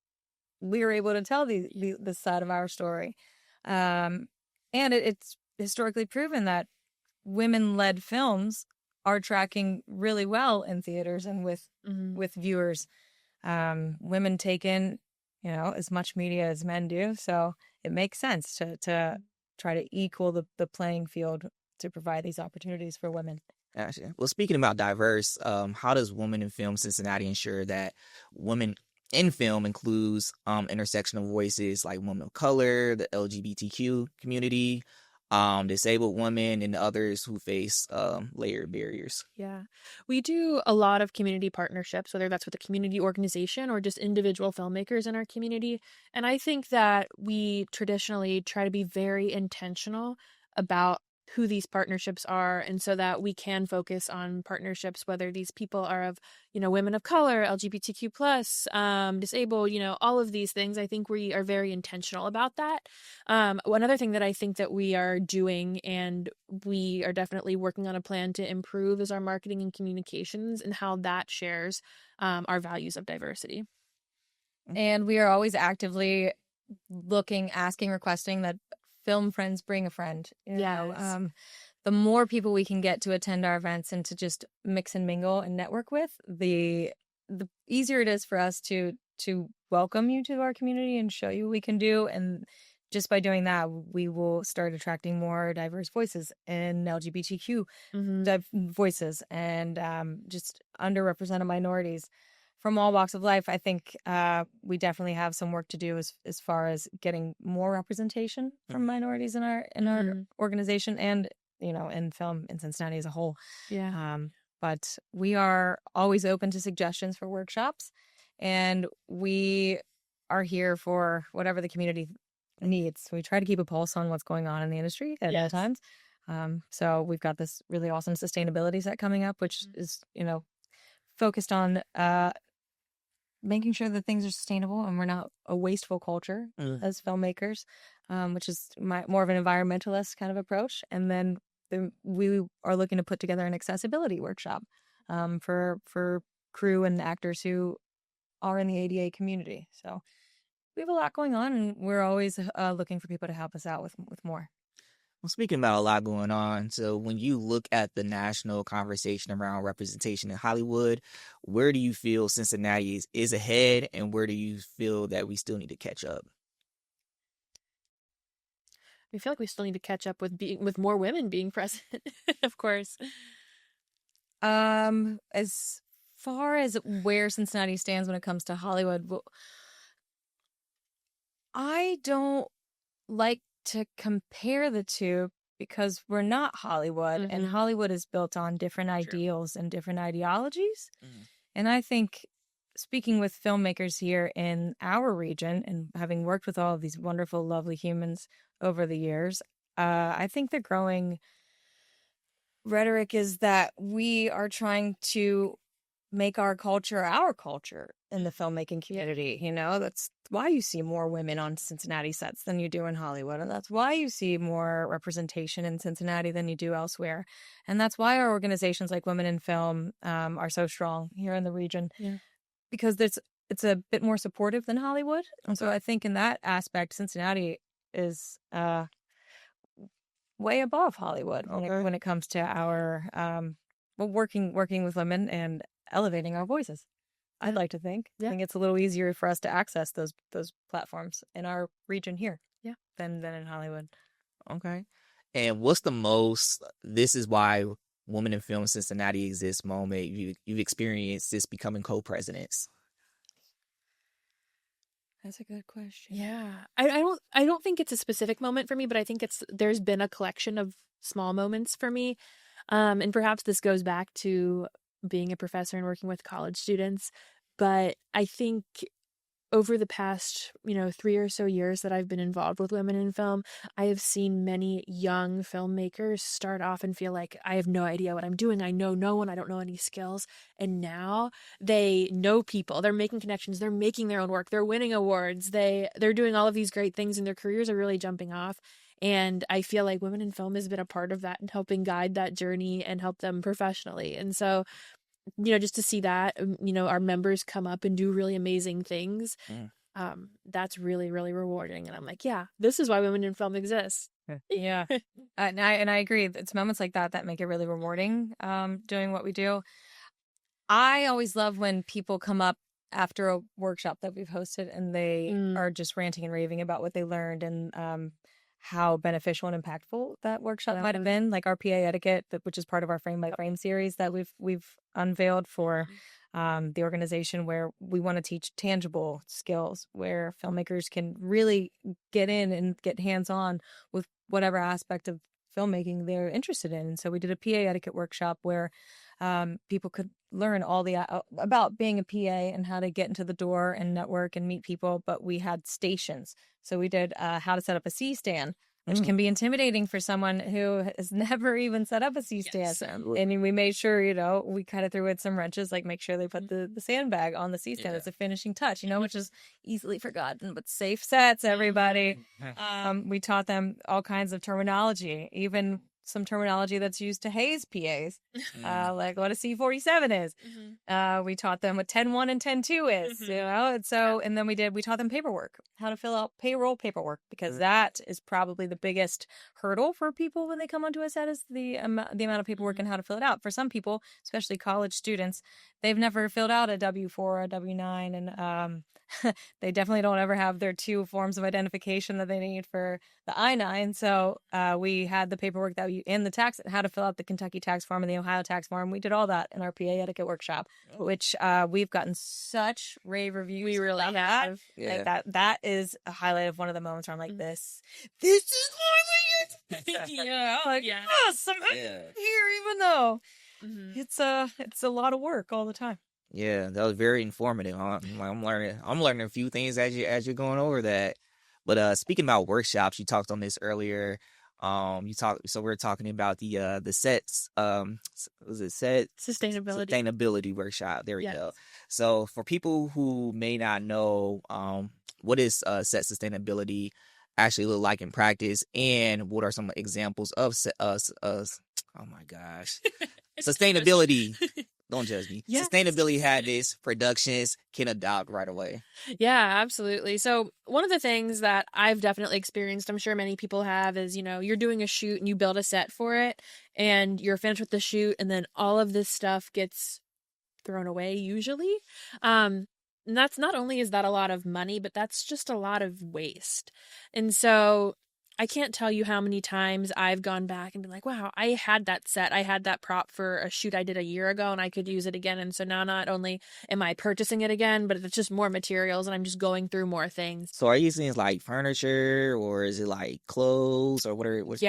Speaker 1: we're able to tell the side of our story. And it's historically proven that women-led films are tracking really well in theaters and with viewers. Women take in, as much media as men do, so it makes sense to try to equal the playing field to provide these opportunities for women.
Speaker 2: Gotcha. Well, speaking about diverse, how does Women in Film Cincinnati ensure that women in film includes intersectional voices like women of color, the LGBTQ community, disabled women, and others who face layered barriers?
Speaker 3: Yeah, we do a lot of community partnerships, whether that's with a community organization or just individual filmmakers in our community. And I think that we traditionally try to be very intentional about who these partnerships are, and so that we can focus on partnerships, whether these people are of, women of color, LGBTQ plus, disabled, all of these things. I think we are very intentional about that. One other thing that I think that we are doing, and we are definitely working on a plan to improve, is our marketing and communications and how that shares our values of diversity.
Speaker 1: And we are always actively asking, requesting that film friends bring a friend. The more people we can get to attend our events and to just mix and mingle and network with, the easier it is for us to welcome you to our community and show you what we can do. And just by doing that, we will start attracting more diverse voices and LGBTQ voices and just underrepresented minorities from all walks of life. I think we definitely have some work to do as far as getting more representation from minorities in our organization and in film in Cincinnati as a whole.
Speaker 3: Yeah.
Speaker 1: But we are always open to suggestions for workshops, and we are here for whatever the community needs. We try to keep a pulse on what's going on in the industry at all times. So we've got this really awesome sustainability set coming up, which is, focused on making sure that things are sustainable and we're not a wasteful culture as filmmakers, which is more of an environmentalist kind of approach. And then we are looking to put together an accessibility workshop for crew and actors who are in the ADA community. So we have a lot going on, and we're always looking for people to help us out with more.
Speaker 2: Well, speaking about a lot going on, so when you look at the national conversation around representation in Hollywood, where do you feel Cincinnati is ahead, and where do you feel that we still need to catch up?
Speaker 3: I feel like we still need to catch up with more women being present, of course.
Speaker 1: As far as where Cincinnati stands when it comes to Hollywood, I don't like to compare the two because we're not Hollywood, and Hollywood is built on different ideals and different ideologies. And I think, speaking with filmmakers here in our region and having worked with all of these wonderful, lovely humans over the years, I think the growing rhetoric is that we are trying to make our culture in the filmmaking community. That's why you see more women on Cincinnati sets than you do in Hollywood. And that's why you see more representation in Cincinnati than you do elsewhere. And that's why our organizations like Women in Film are so strong here in the region, because it's a bit more supportive than Hollywood. And so I think in that aspect, Cincinnati is way above Hollywood when it comes to our working with women and elevating our voices. I'd like to think. I think it's a little easier for us to access those platforms in our region here than in Hollywood.
Speaker 2: Okay. And what's this is why Women in Film Cincinnati exists moment you've experienced this becoming co-presidents?
Speaker 1: That's a good question.
Speaker 3: Yeah. I don't think it's a specific moment for me, but I think there's been a collection of small moments for me. And perhaps this goes back to being a professor and working with college students. But I think over the past, 3 or so years that I've been involved with Women in Film, I have seen many young filmmakers start off and feel like, I have no idea what I'm doing. I know no one. I don't know any skills. And now they know people. They're making connections. They're making their own work. They're winning awards. They're doing all of these great things, and their careers are really jumping off. And I feel like Women in Film has been a part of that and helping guide that journey and help them professionally. And so, just to see that, our members come up and do really amazing things, that's really, really rewarding. And I'm like, this is why Women in Film exists.
Speaker 1: Yeah. And I agree. It's moments like that make it really rewarding, doing what we do. I always love when people come up after a workshop that we've hosted and they are just ranting and raving about what they learned and how beneficial and impactful that workshop might have been, like our PA etiquette, which is part of our Frame by Frame series that we've unveiled for the organization, where we want to teach tangible skills where filmmakers can really get in and get hands-on with whatever aspect of filmmaking they're interested in. And so we did a PA etiquette workshop where people could learn all about being a PA and how to get into the door and network and meet people. But we had stations. So we did how to set up a C-stand, which can be intimidating for someone who has never even set up a C-stand. Yes. And we made sure, we kind of threw in some wrenches, like make sure they put the sandbag on the C-stand as a finishing touch, which is easily forgotten, but safe sets, everybody. We taught them all kinds of terminology, even some terminology that's used to haze PAs, like what a C-47 is. We taught them what 10-1 and 10-2 is, and so, and then we taught them paperwork, how to fill out payroll paperwork, because that is probably the biggest hurdle for people when they come onto a set, is the amount of paperwork and how to fill it out. For some people, especially college students, they've never filled out a W-4 or a W-9, and they definitely don't ever have their 2 forms of identification that they need for the I-9. So we had the paperwork in the tax, how to fill out the Kentucky tax form and the Ohio tax form. We did all that in our PA etiquette workshop, which we've gotten such rave reviews.
Speaker 3: We really have.
Speaker 1: Yeah. Like that is a highlight of one of the moments where I'm like, this is what we yes, I'm here, even though it's a lot of work all the time.
Speaker 2: Yeah, that was very informative. I'm learning a few things as you're going over that. But speaking about workshops, you talked on this earlier. So we're talking about the sets. Was it set sustainability workshop? There we go. So for people who may not know, what is set sustainability actually look like in practice, and what are some examples of oh my gosh, sustainability. Don't judge me.
Speaker 3: Yeah.
Speaker 2: Sustainability habits productions can adopt right away.
Speaker 3: Yeah, absolutely. So one of the things that I've definitely experienced, I'm sure many people have, is, you're doing a shoot and you build a set for it and you're finished with the shoot, and then all of this stuff gets thrown away usually. And that's not only is that a lot of money, but that's just a lot of waste. And so I can't tell you how many times I've gone back and been like, wow, I had that set, I had that prop for a shoot I did a year ago and I could use it again. And so now not only am I purchasing it again, but it's just more materials and I'm just going through more things.
Speaker 2: So are you using like furniture, or is it like clothes, or what's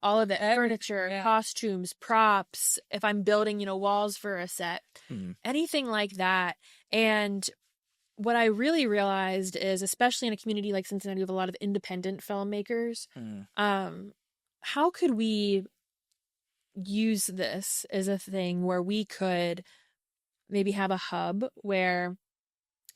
Speaker 3: all of it. Furniture, costumes, props, if I'm building, walls for a set, anything like that. And what I really realized is, especially in a community like Cincinnati, we have a lot of independent filmmakers. How could we use this as a thing where we could maybe have a hub where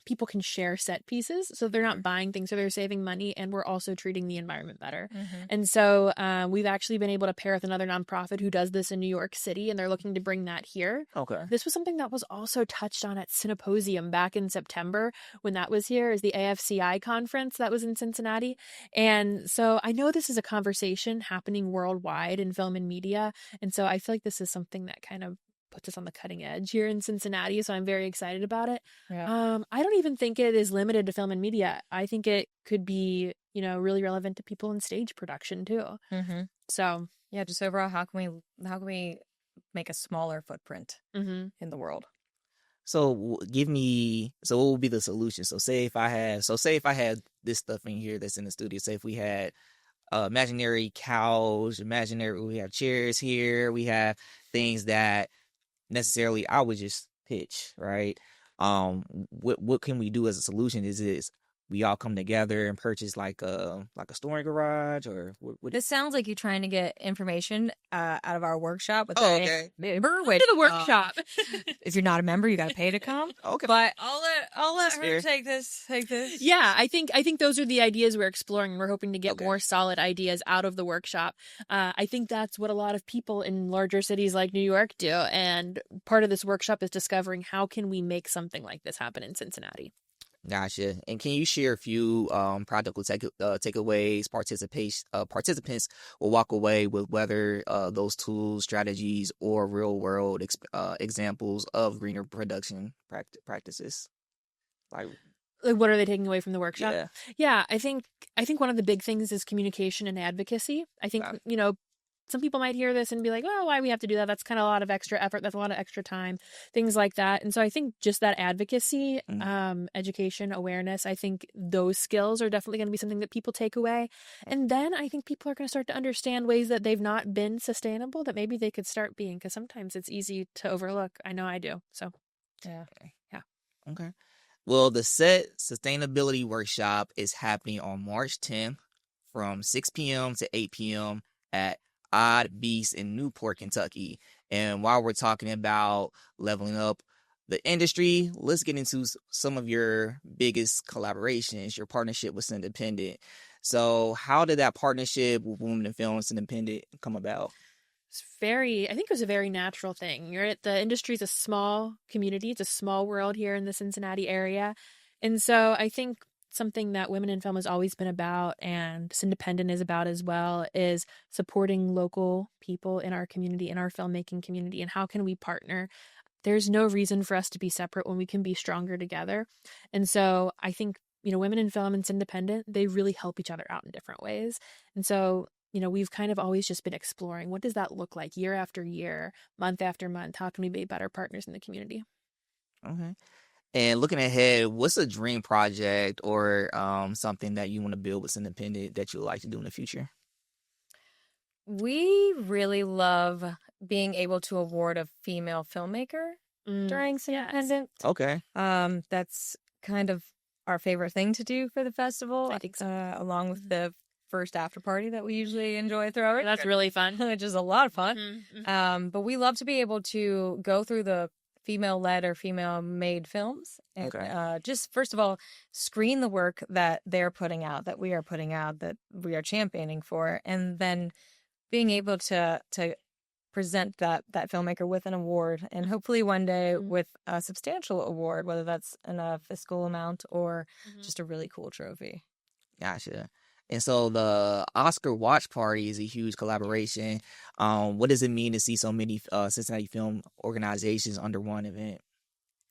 Speaker 3: people can share set pieces, so they're not buying things, so they're saving money, and we're also treating the environment better. And so we've actually been able to pair with another nonprofit who does this in New York City, and they're looking to bring that here.
Speaker 2: Okay.
Speaker 3: This was something that was also touched on at Symposium back in September when that was here, is the AFCI conference that was in Cincinnati. And so I know this is a conversation happening worldwide in film and media, and so I feel like this is something that kind of puts us on the cutting edge here in Cincinnati, so I'm very excited about it. I don't even think it is limited to film and media. I think it could be, really relevant to people in stage production too. So
Speaker 1: yeah, just overall, how can we make a smaller footprint in the world?
Speaker 2: So what would be the solution? So say if I had this stuff in here that's in the studio. Say if we had imaginary couch, we have chairs here, we have things that necessarily I would just pitch, right? What can we do as a solution? Is we all come together and purchase like a storing garage, or what?
Speaker 1: This sounds like you're trying to get information out of our workshop with
Speaker 2: okay.
Speaker 1: member.
Speaker 3: Come to the workshop.
Speaker 1: If you're not a member, you got to pay to come.
Speaker 2: Okay,
Speaker 1: but I'll let her take this.
Speaker 3: Yeah, I think those are the ideas we're exploring, and we're hoping to get more solid ideas out of the workshop. I think that's what a lot of people in larger cities like New York do, and part of this workshop is discovering how can we make something like this happen in Cincinnati.
Speaker 2: Gotcha. And can you share a few practical takeaways participants will walk away with, whether those tools, strategies, or real world examples of greener production practices? Like
Speaker 3: what are they taking away from the workshop?
Speaker 2: Yeah,
Speaker 3: I think one of the big things is communication and advocacy. I think some people might hear this and be like, oh, why we have to do that? That's kind of a lot of extra effort. That's a lot of extra time, things like that. And so I think just that advocacy, education, awareness, I think those skills are definitely going to be something that people take away. And then I think people are going to start to understand ways that they've not been sustainable that maybe they could start being, because sometimes it's easy to overlook. I know I do. So,
Speaker 1: yeah.
Speaker 2: Okay. Well, the Set Sustainability Workshop is happening on March 10th from 6 p.m. to 8 p.m. at Odd Beast in Newport, Kentucky. And while we're talking about leveling up the industry, let's get into some of your biggest collaborations, your partnership with Independent. So how did that partnership with Women in Film Independent come about?
Speaker 3: I think it was a very natural thing. The industry's a small community. It's a small world here in the Cincinnati area. And so I think something that Women in Film has always been about, and Independent is about as well, is supporting local people in our community, in our filmmaking community, and how can we partner. There's no reason for us to be separate when we can be stronger together. And so I think, Women in Film and Independent, they really help each other out in different ways. And so, we've kind of always just been exploring, what does that look like year after year, month after month? How can we be better partners in the community?
Speaker 2: Okay. And looking ahead, what's a dream project or something that you want to build with Independent that you would like to do in the future?
Speaker 1: We really love being able to award a female filmmaker during Independent.
Speaker 2: Okay.
Speaker 1: That's kind of our favorite thing to do for the festival.
Speaker 3: I think so.
Speaker 1: Along with the first after party that we usually enjoy throwing.
Speaker 3: That's really fun.
Speaker 1: Which is a lot of fun.
Speaker 3: Mm-hmm.
Speaker 1: But we love to be able to go through the female-led or female-made films and just first of all screen the work that they're putting out, that we are putting out, that we are championing for, and then being able to present that filmmaker with an award, and hopefully one day with a substantial award, whether that's in a fiscal amount or just a really cool trophy.
Speaker 2: Gotcha. And so the Oscar watch party is a huge collaboration. What does it mean to see so many Cincinnati film organizations under one event?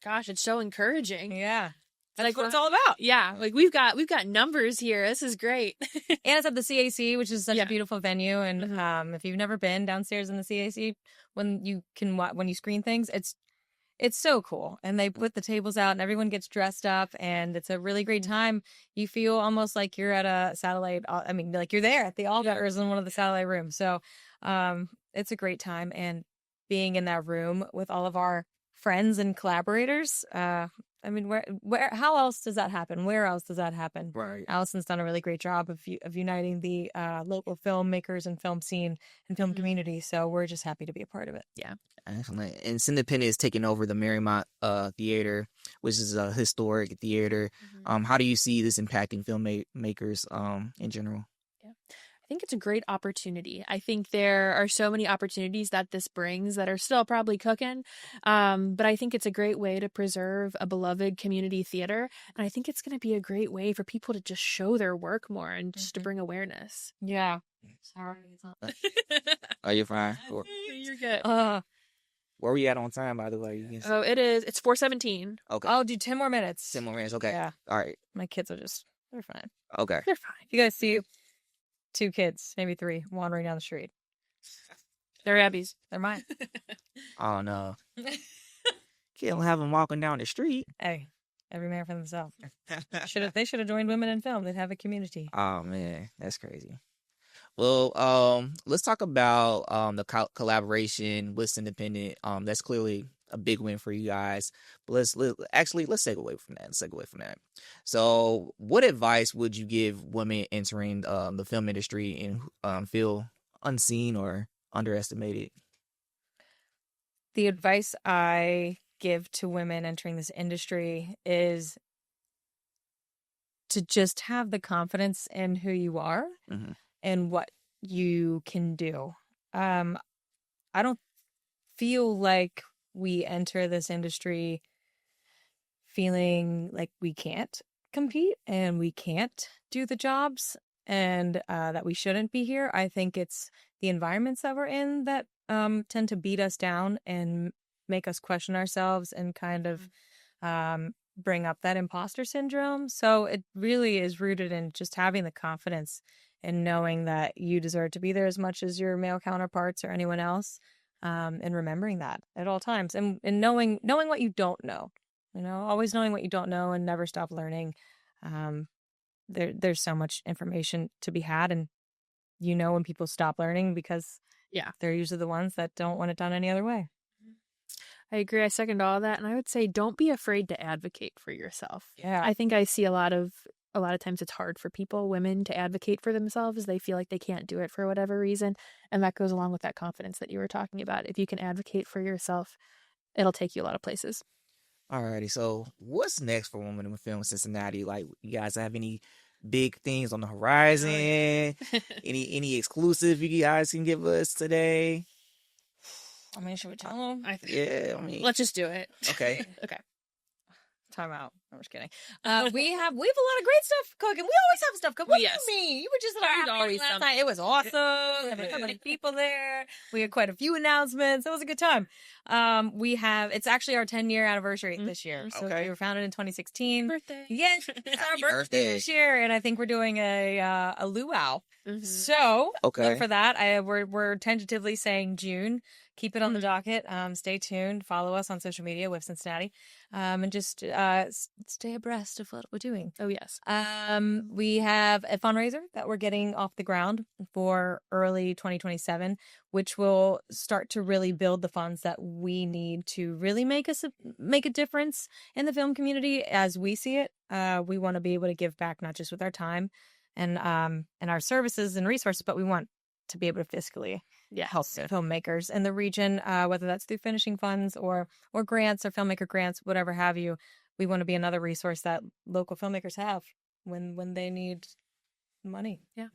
Speaker 3: Gosh, it's so encouraging.
Speaker 1: Yeah.
Speaker 3: That's
Speaker 1: like what it's all about.
Speaker 3: Yeah, like we've got numbers here. This is great.
Speaker 1: And it's at the CAC, which is such a beautiful venue. And if you've never been downstairs in the CAC, when you screen things, it's so cool. And they put the tables out and everyone gets dressed up and it's a really great time. You feel almost like you're at a satellite. I mean, like you're there at the Allbetters in one of the satellite rooms. So it's a great time. And being in that room with all of our friends and collaborators, I mean, how else does that happen? Where else does that happen?
Speaker 2: Right.
Speaker 1: Allison's done a really great job of uniting the local filmmakers and film scene and film community. So we're just happy to be a part of it.
Speaker 3: Yeah.
Speaker 2: Excellent. And Independent is taking over the Marymount Theater, which is a historic theater. How do you see this impacting filmmakers in general?
Speaker 3: Yeah. I think it's a great opportunity. I think there are so many opportunities that this brings that are still probably cooking. But I think it's a great way to preserve a beloved community theater. And I think it's going to be a great way for people to just show their work more and just to bring awareness.
Speaker 1: Yeah. Sorry.
Speaker 2: Are you fine?
Speaker 3: You're good.
Speaker 2: Where are we at on time, by the way?
Speaker 3: Oh, it's 4:17.
Speaker 2: Okay.
Speaker 1: I'll do 10 more minutes.
Speaker 2: 10 more minutes. Okay.
Speaker 1: Yeah.
Speaker 2: All right.
Speaker 1: My kids are they're fine.
Speaker 2: Okay.
Speaker 3: They're fine.
Speaker 1: You guys see 2 kids, maybe 3, wandering down the street.
Speaker 3: They're Abby's.
Speaker 1: They're mine.
Speaker 2: Oh, no. Can't have them walking down the street.
Speaker 1: Hey, every man for themselves. They should have joined Women in Film. They'd have a community.
Speaker 2: Oh, man. That's crazy. Well, let's talk about the collaboration with Independent. That's clearly a big win for you guys. But let's segue away from that. So, what advice would you give women entering the film industry and feel unseen or underestimated?
Speaker 1: The advice I give to women entering this industry is to just have the confidence in who you are and what you can do. I don't feel like we enter this industry feeling like we can't compete and we can't do the jobs and that we shouldn't be here. I think it's the environments that we're in that tend to beat us down and make us question ourselves and kind of bring up that imposter syndrome. So it really is rooted in just having the confidence and knowing that you deserve to be there as much as your male counterparts or anyone else, and remembering that at all times, and knowing what you don't know, always knowing what you don't know and never stop learning. There's so much information to be had, and when people stop learning because they're usually the ones that don't want it done any other way.
Speaker 3: I agree. I second all of that. And I would say don't be afraid to advocate for yourself.
Speaker 1: Yeah.
Speaker 3: I think I see a lot of times it's hard for women to advocate for themselves. They feel like they can't do it for whatever reason. And that goes along with that confidence that you were talking about. If you can advocate for yourself, it'll take you a lot of places.
Speaker 2: Alrighty. So what's next for Women in Film Cincinnati? Like, you guys have any big things on the horizon? Any exclusive you guys can give us today?
Speaker 1: I mean, should we tell them?
Speaker 3: Let's just do it.
Speaker 2: Okay.
Speaker 3: Okay.
Speaker 1: Time out. I'm just kidding. We have a lot of great stuff cooking. We always have stuff cooking. What do you mean? You were just at our house last night. It was awesome. There were so many people there. We had quite a few announcements. It was a good time. It's actually our 10-year anniversary this year. So we were founded in 2016.
Speaker 3: Birthday.
Speaker 1: Yes, it's our birthday this year, and I think we're doing a luau. So look for that. We're tentatively saying June. Keep it on the docket. Stay tuned. Follow us on social media, WIF Cincinnati, and just stay abreast of what we're doing.
Speaker 3: Oh, yes.
Speaker 1: We have a fundraiser that we're getting off the ground for early 2027, which will start to really build the funds that we need to really make a difference in the film community as we see it. We want to be able to give back not just with our time and our services and resources, but we want to be able to fiscally help filmmakers in the region, whether that's through finishing funds or grants or filmmaker grants, whatever have you. We want to be another resource that local filmmakers have when they need money.
Speaker 3: Yeah.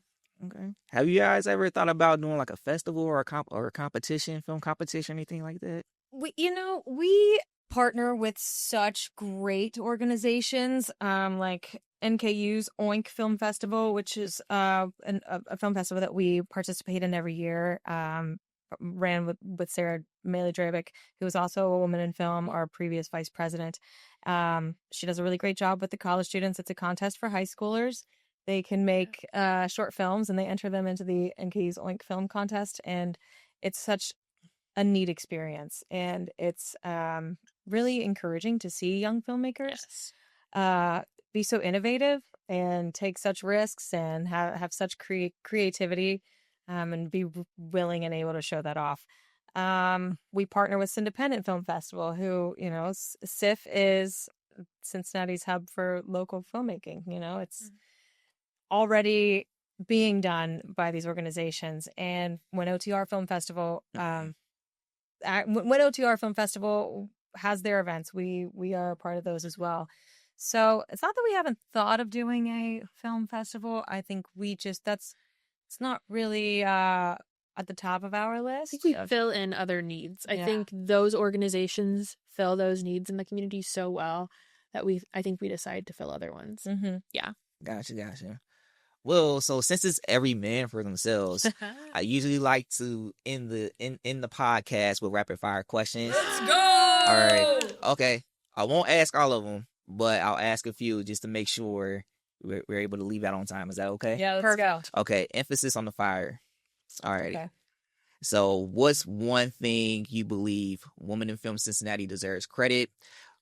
Speaker 2: Okay. Have you guys ever thought about doing like a festival or a competition, film competition, anything like that?
Speaker 1: We partner with such great organizations, like NKU's Oink Film Festival, which is a film festival that we participate in every year. Ran with Sarah Maley-Drabick, who was also a woman in film, our previous vice president. She does a really great job with the college students. It's a contest for high schoolers. They can make short films and they enter them into the NKU's Oink Film Contest, and it's such a neat experience, and it's really encouraging to see young filmmakers be so innovative and take such risks and have such creativity, and be willing and able to show that off. We partner with Independent Film Festival, who, SIF is Cincinnati's hub for local filmmaking. It's already being done by these organizations. And when OTR Film Festival has their events, we are a part of those as well. So it's not that we haven't thought of doing a film festival. I think it's not really at the top of our list.
Speaker 3: I think we fill in other needs. I think those organizations fill those needs in the community so well that I think we decide to fill other ones.
Speaker 1: Mm-hmm.
Speaker 3: Yeah.
Speaker 2: Gotcha. Well, so since it's every man for themselves, I usually like to end the podcast with rapid fire questions.
Speaker 1: Let's go!
Speaker 2: All right. Okay. I won't ask all of them, but I'll ask a few just to make sure we're able to leave out on time. Is that okay?
Speaker 1: Yeah, let's go.
Speaker 2: Okay. Emphasis on the fire. All righty.
Speaker 1: Okay.
Speaker 2: So what's one thing you believe Women in Film Cincinnati deserves credit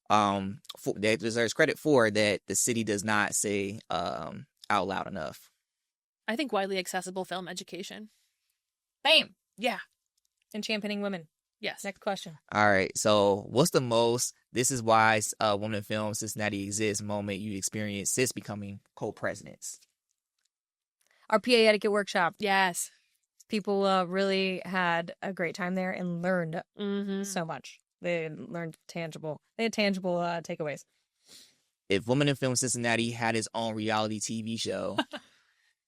Speaker 2: for that the city does not say out loud enough?
Speaker 3: I think widely accessible film education.
Speaker 1: Bam.
Speaker 3: Yeah.
Speaker 1: And championing women.
Speaker 3: Yes.
Speaker 1: Next question.
Speaker 2: All right. So what's the most, this is why Women in Film Cincinnati exists moment you experienced since becoming co-presidents?
Speaker 1: Our PA etiquette workshop.
Speaker 3: Yes.
Speaker 1: People really had a great time there and learned so much. They had tangible takeaways.
Speaker 2: If Women in Film Cincinnati had its own reality TV show,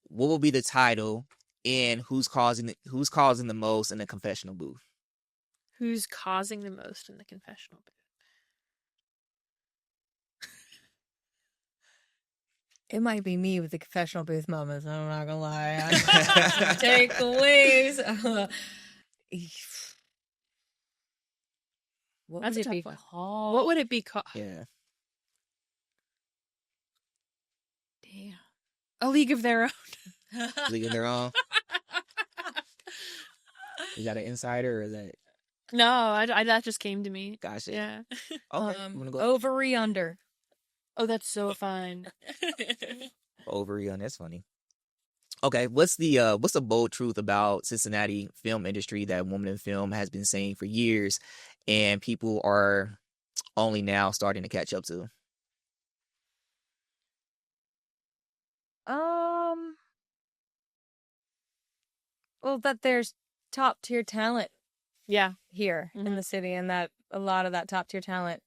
Speaker 2: what would be the title, and who's causing the most in the confessional booth?
Speaker 3: Who's causing the most in the confessional booth?
Speaker 1: It might be me with the confessional booth moments. I'm not gonna lie. Takeaways. What
Speaker 3: That's
Speaker 1: would
Speaker 3: a
Speaker 1: it be
Speaker 3: tough one.
Speaker 1: called?
Speaker 3: What would it be called?
Speaker 2: Yeah.
Speaker 3: Damn. A League of Their Own.
Speaker 2: League of Their Own. Is that an insider or is that?
Speaker 3: No, I that just came to me.
Speaker 2: Gotcha.
Speaker 3: Yeah.
Speaker 2: Okay. Go
Speaker 1: Ovary under.
Speaker 3: Oh, that's so fun.
Speaker 2: Ovary on. That's funny. Okay, what's the bold truth about Cincinnati film industry that Women in Film has been saying for years, and people are only now starting to catch up to?
Speaker 1: Well, that there's top tier talent
Speaker 3: Yeah.
Speaker 1: here in the city, and that a lot of that top tier talent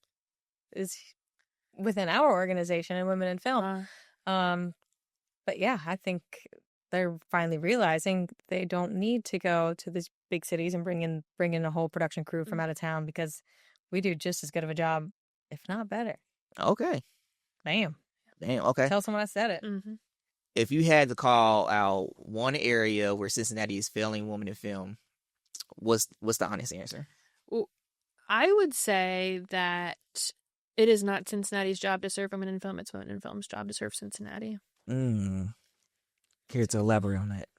Speaker 1: is within our organization and Women in Film. But yeah, I think they're finally realizing they don't need to go to these big cities and bring in a whole production crew from out of town, because we do just as good of a job, if not better.
Speaker 2: Okay.
Speaker 1: Damn.
Speaker 2: Okay.
Speaker 1: Tell someone I said it.
Speaker 3: Mm-hmm.
Speaker 2: If you had to call out one area where Cincinnati is failing Women in Film, what's the honest answer?
Speaker 3: Well, I would say that it is not Cincinnati's job to serve women in film. It's Women in Film's job to serve Cincinnati.
Speaker 2: Care to elaborate on that?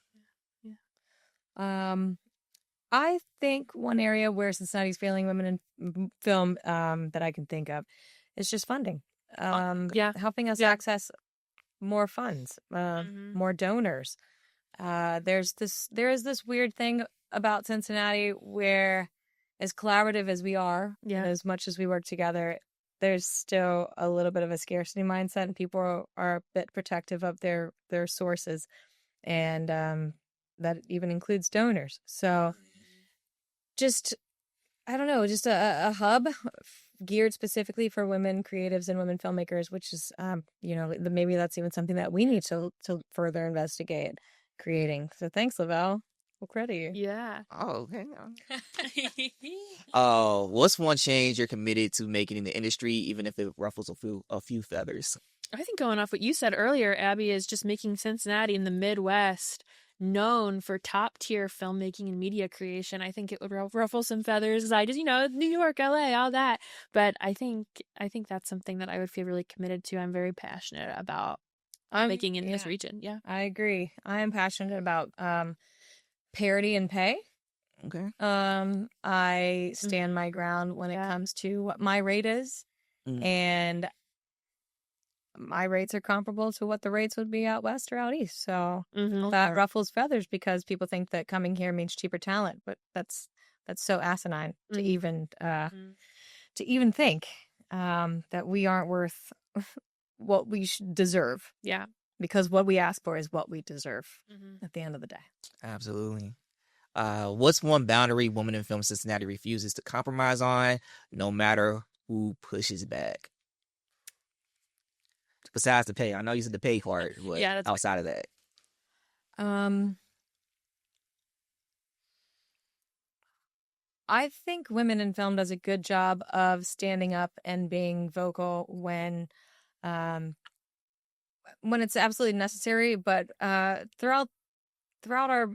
Speaker 3: Yeah.
Speaker 1: I think one area where Cincinnati's failing Women in Film that I can think of is just funding.
Speaker 3: Yeah.
Speaker 1: helping us
Speaker 3: Yeah.
Speaker 1: access more funds, more donors. There is this weird thing about Cincinnati where, as collaborative as we are,
Speaker 3: Yeah.
Speaker 1: and as much as we work together, there's still a little bit of a scarcity mindset, and people are a bit protective of their sources, and that even includes donors. So, just I don't know, just a hub geared specifically for women creatives and women filmmakers, which is, maybe that's even something that we need to further investigate creating. So thanks, Lavelle. We'll credit you.
Speaker 3: Yeah.
Speaker 2: Oh, okay. What's one change you're committed to making in the industry, even if it ruffles a few feathers?
Speaker 3: I think going off what you said earlier, Abby, is just making Cincinnati in the Midwest known for top tier filmmaking and media creation. I think it would ruffle some feathers. I just, New York, LA, all that. But I think that's something that I would feel really committed to. I'm very passionate about making in this region. Yeah,
Speaker 1: I agree. I am passionate about parity and pay.
Speaker 2: Okay.
Speaker 1: I stand my ground when it comes to what my rate is, and my rates are comparable to what the rates would be out west or out east. So that ruffles feathers because people think that coming here means cheaper talent, but that's so asinine to even think that we aren't worth what we deserve.
Speaker 3: Yeah.
Speaker 1: Because what we ask for is what we deserve at the end of the day.
Speaker 2: Absolutely. What's one boundary Women in Film Cincinnati refuses to compromise on, no matter who pushes back? Besides the pay, I know you said the pay part, but outside of that,
Speaker 1: I think Women in Film does a good job of standing up and being vocal when it's absolutely necessary, but throughout our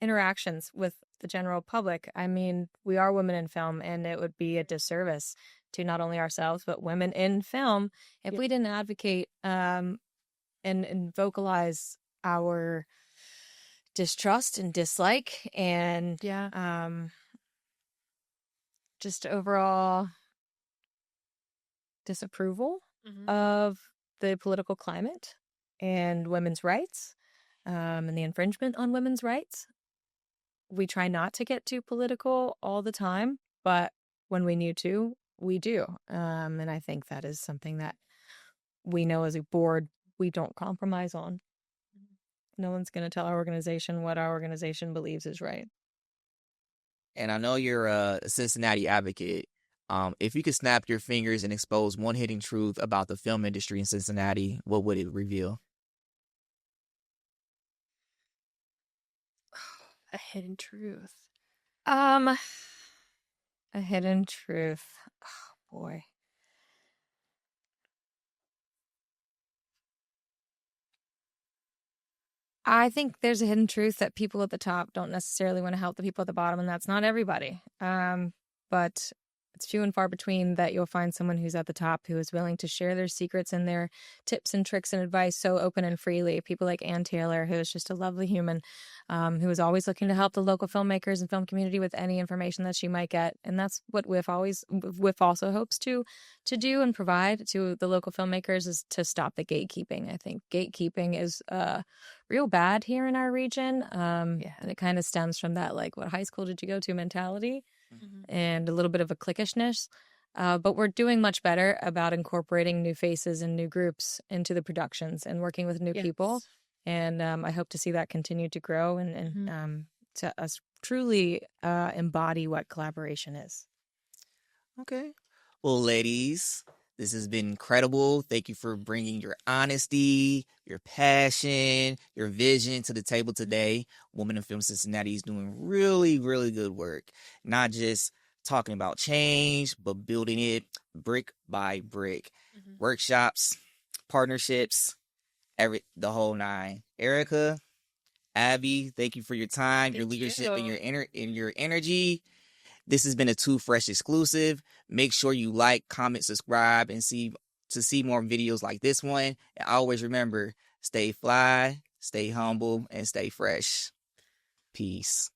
Speaker 1: interactions with the general public, I mean, we are women in film, and it would be a disservice to not only ourselves but women in film if we didn't advocate and vocalize our distrust and dislike and just overall disapproval of the political climate and women's rights and the infringement on women's rights. We try not to get too political all the time, but when we need to, we do. And I think that is something that we know as a board we don't compromise on. No one's going to tell our organization what our organization believes is right.
Speaker 2: And I know you're a Cincinnati advocate. If you could snap your fingers and expose one hidden truth about the film industry in Cincinnati, what would it reveal?
Speaker 3: A hidden truth.
Speaker 1: A hidden truth. Oh, boy. I think there's a hidden truth that people at the top don't necessarily want to help the people at the bottom, and that's not everybody. But it's few and far between that you'll find someone who's at the top who is willing to share their secrets and their tips and tricks and advice so open and freely. People like Ann Taylor, who is just a lovely human, who is always looking to help the local filmmakers and film community with any information that she might get. And that's what WIF also hopes to do and provide to the local filmmakers, is to stop the gatekeeping. I think gatekeeping is real bad here in our region. And it kind of stems from that, like, what high school did you go to mentality? And a little bit of a cliquishness. But we're doing much better about incorporating new faces and new groups into the productions and working with new people. And I hope to see that continue to grow and to us truly embody what collaboration is.
Speaker 2: Okay. Well, ladies, this has been incredible. Thank you for bringing your honesty, your passion, your vision to the table today. Women in Film Cincinnati is doing really, really good work. Not just talking about change, but building it brick by brick. Workshops, partnerships, the whole nine. Erica, Abby, thank you for your time, your leadership, and your energy. This has been a 2Phresh exclusive. Make sure you like, comment, subscribe, and see more videos like this one. And always remember, stay fly, stay humble, and stay fresh. Peace.